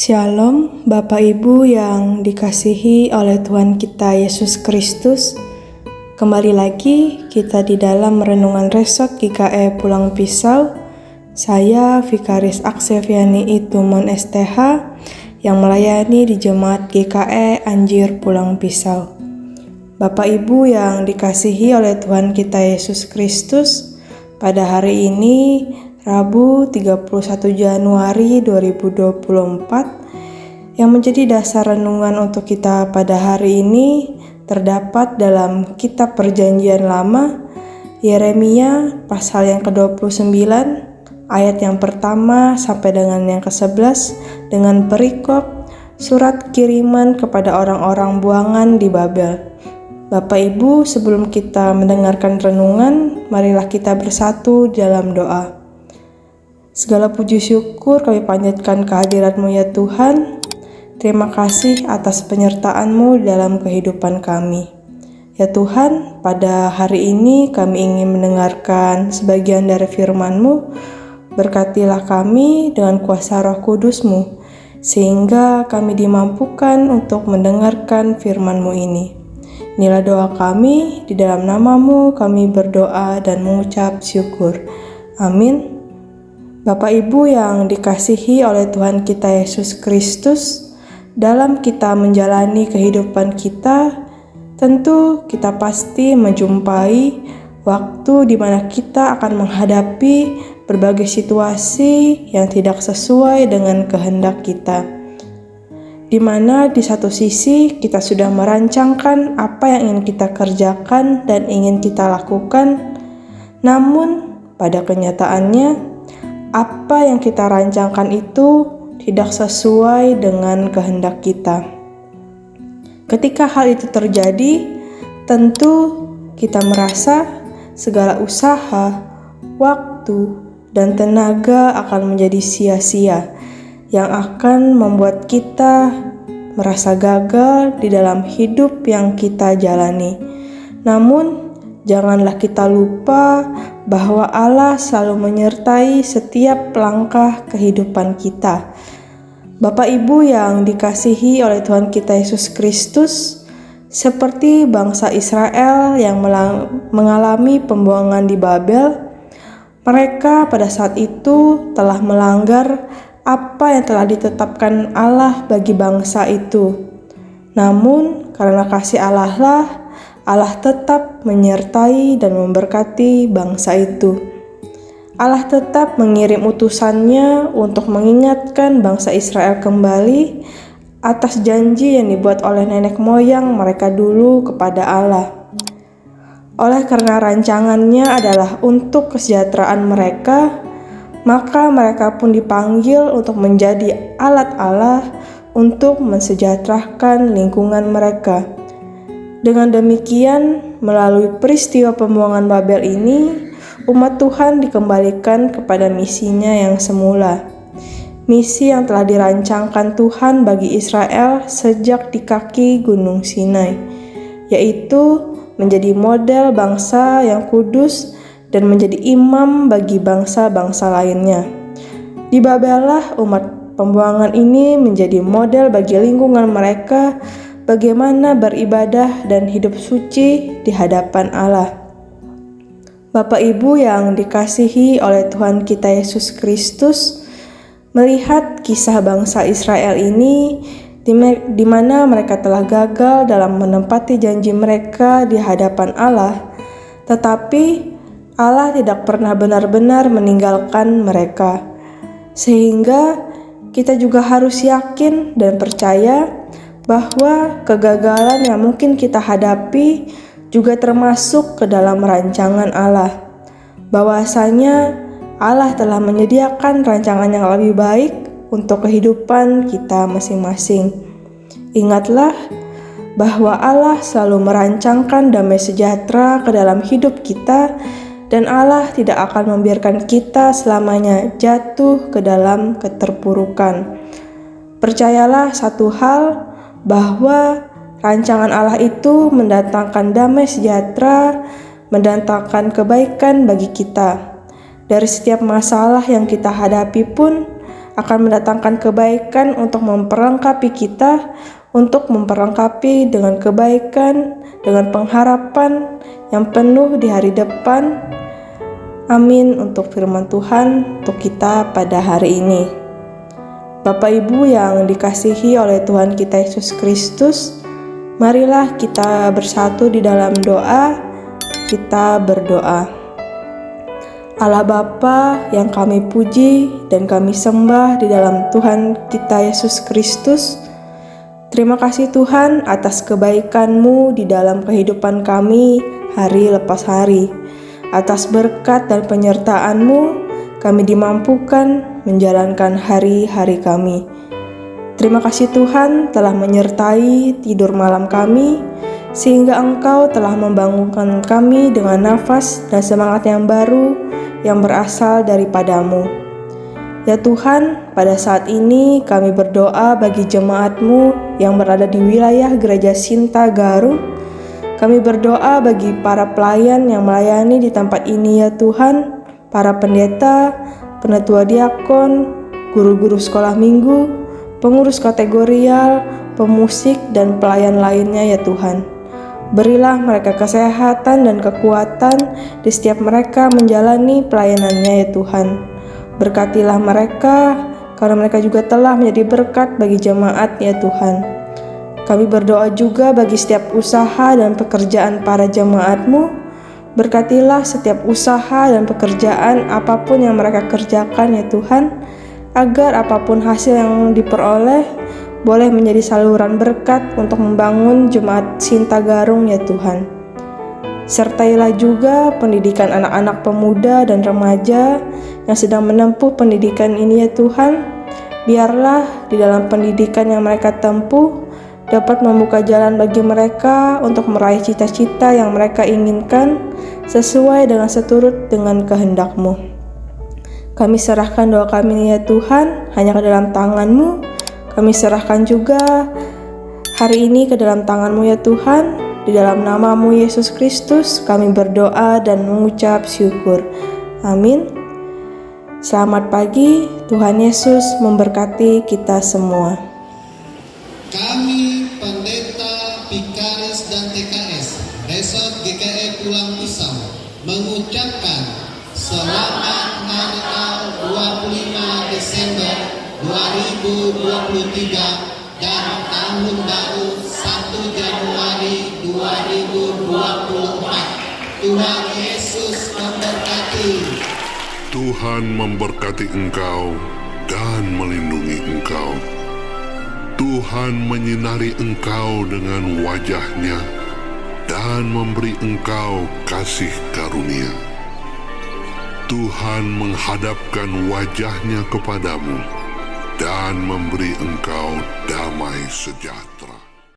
Shalom, Bapak Ibu yang dikasihi oleh Tuhan kita Yesus Kristus. Kembali lagi kita di dalam renungan Resort GKE Pulang Pisau. Saya Vikaris Akseviani Itumon STH yang melayani di Jemaat GKE Anjir Pulang Pisau. Bapak Ibu yang dikasihi oleh Tuhan kita Yesus Kristus, pada hari ini Rabu 31 Januari 2024 yang menjadi dasar renungan untuk kita pada hari ini terdapat dalam Kitab Perjanjian Lama, Yeremia pasal yang ke-29 ayat yang pertama sampai dengan yang ke-11 dengan perikop surat kiriman kepada orang-orang buangan di Babel. Bapak Ibu, sebelum kita mendengarkan renungan, marilah kita bersatu dalam doa. Segala puji syukur kami panjatkan kehadirat-Mu ya Tuhan. Terima kasih atas penyertaan-Mu dalam kehidupan kami. Ya Tuhan, pada hari ini kami ingin mendengarkan sebagian dari firman-Mu. Berkatilah kami dengan kuasa Roh Kudus-Mu, sehingga kami dimampukan untuk mendengarkan firman-Mu ini. Inilah doa kami, di dalam nama-Mu kami berdoa dan mengucap syukur. Amin. Bapak Ibu yang dikasihi oleh Tuhan kita Yesus Kristus, dalam kita menjalani kehidupan kita, tentu kita pasti menjumpai waktu di mana kita akan menghadapi berbagai situasi yang tidak sesuai dengan kehendak kita. Di mana di satu sisi kita sudah merancangkan apa yang ingin kita kerjakan dan ingin kita lakukan, namun pada kenyataannya apa yang kita rancangkan itu tidak sesuai dengan kehendak kita. Ketika hal itu terjadi, tentu kita merasa segala usaha, waktu, dan tenaga akan menjadi sia-sia, yang akan membuat kita merasa gagal di dalam hidup yang kita jalani. Namun, janganlah kita lupa bahwa Allah selalu menyertai setiap langkah kehidupan kita. Bapak Ibu yang dikasihi oleh Tuhan kita Yesus Kristus, seperti bangsa Israel yang mengalami pembuangan di Babel, mereka pada saat itu telah melanggar apa yang telah ditetapkan Allah bagi bangsa itu. Namun karena kasih Allah lah, Allah tetap menyertai dan memberkati bangsa itu. Allah tetap mengirim utusannya untuk mengingatkan bangsa Israel kembali atas janji yang dibuat oleh nenek moyang mereka dulu kepada Allah. Oleh karena rancangannya adalah untuk kesejahteraan mereka, maka mereka pun dipanggil untuk menjadi alat Allah untuk mensejahterakan lingkungan mereka. Dengan demikian, melalui peristiwa pembuangan Babel ini, umat Tuhan dikembalikan kepada misinya yang semula. Misi yang telah dirancangkan Tuhan bagi Israel sejak di kaki Gunung Sinai, yaitu menjadi model bangsa yang kudus dan menjadi imam bagi bangsa-bangsa lainnya. Di Babel lah umat pembuangan ini menjadi model bagi lingkungan mereka bagaimana beribadah dan hidup suci di hadapan Allah. Bapak Ibu yang dikasihi oleh Tuhan kita Yesus Kristus, melihat kisah bangsa Israel ini di mana mereka telah gagal dalam menepati janji mereka di hadapan Allah, tetapi Allah tidak pernah benar-benar meninggalkan mereka. Sehingga kita juga harus yakin dan percaya bahwa kegagalan yang mungkin kita hadapi juga termasuk ke dalam rancangan Allah. Bahwasanya Allah telah menyediakan rancangan yang lebih baik untuk kehidupan kita masing-masing. Ingatlah bahwa Allah selalu merancangkan damai sejahtera ke dalam hidup kita, dan Allah tidak akan membiarkan kita selamanya jatuh ke dalam keterpurukan. Percayalah satu hal, bahwa rancangan Allah itu mendatangkan damai sejahtera, mendatangkan kebaikan bagi kita. Dari setiap masalah yang kita hadapi pun, akan mendatangkan kebaikan untuk memperlengkapi kita, untuk memperlengkapi dengan kebaikan, dengan pengharapan yang penuh di hari depan. Amin untuk firman Tuhan untuk kita pada hari ini. Bapak Ibu yang dikasihi oleh Tuhan kita Yesus Kristus, marilah kita bersatu di dalam doa. Kita berdoa. Allah Bapa yang kami puji dan kami sembah di dalam Tuhan kita Yesus Kristus, terima kasih Tuhan atas kebaikan-Mu di dalam kehidupan kami hari lepas hari. Atas berkat dan penyertaan-Mu, kami dimampukan menjalankan hari-hari kami. Terima kasih Tuhan telah menyertai tidur malam kami, sehingga Engkau telah membangunkan kami dengan nafas dan semangat yang baru yang berasal daripada-Mu. Ya Tuhan, pada saat ini kami berdoa bagi jemaat-Mu yang berada di wilayah Gereja Sinta Garung. Kami berdoa bagi para pelayan yang melayani di tempat ini ya Tuhan, para pendeta, penatua diakon, guru-guru sekolah minggu, pengurus kategorial, pemusik, dan pelayan lainnya ya Tuhan. Berilah mereka kesehatan dan kekuatan di setiap mereka menjalani pelayanannya ya Tuhan. Berkatilah mereka, karena mereka juga telah menjadi berkat bagi jemaat ya Tuhan. Kami berdoa juga bagi setiap usaha dan pekerjaan para jemaat-Mu. Berkatilah setiap usaha dan pekerjaan apapun yang mereka kerjakan ya Tuhan, agar apapun hasil yang diperoleh boleh menjadi saluran berkat untuk membangun Jemaat Sinta Garung ya Tuhan. Sertailah juga pendidikan anak-anak pemuda dan remaja yang sedang menempuh pendidikan ini ya Tuhan. Biarlah di dalam pendidikan yang mereka tempuh dapat membuka jalan bagi mereka untuk meraih cita-cita yang mereka inginkan sesuai dengan seturut dengan kehendak-Mu. Kami serahkan doa kami ya Tuhan hanya ke dalam tangan-Mu. Kami serahkan juga hari ini ke dalam tangan-Mu ya Tuhan. Di dalam nama-Mu Yesus Kristus kami berdoa dan mengucap syukur. Amin. Selamat pagi, Tuhan Yesus memberkati kita semua. Kami pendeta, vikaris, dan TKS Resort GKI Pulang Pisau mengucapkan selamat Hari Raya 25 Desember 2023 dan Tahun Baru 1 Januari 2024. Tuhan Yesus memberkati. Tuhan memberkati engkau dan melindungi engkau. Tuhan menyinari engkau dengan wajah-Nya dan memberi engkau kasih karunia. Tuhan menghadapkan wajah-Nya kepadamu dan memberi engkau damai sejahtera.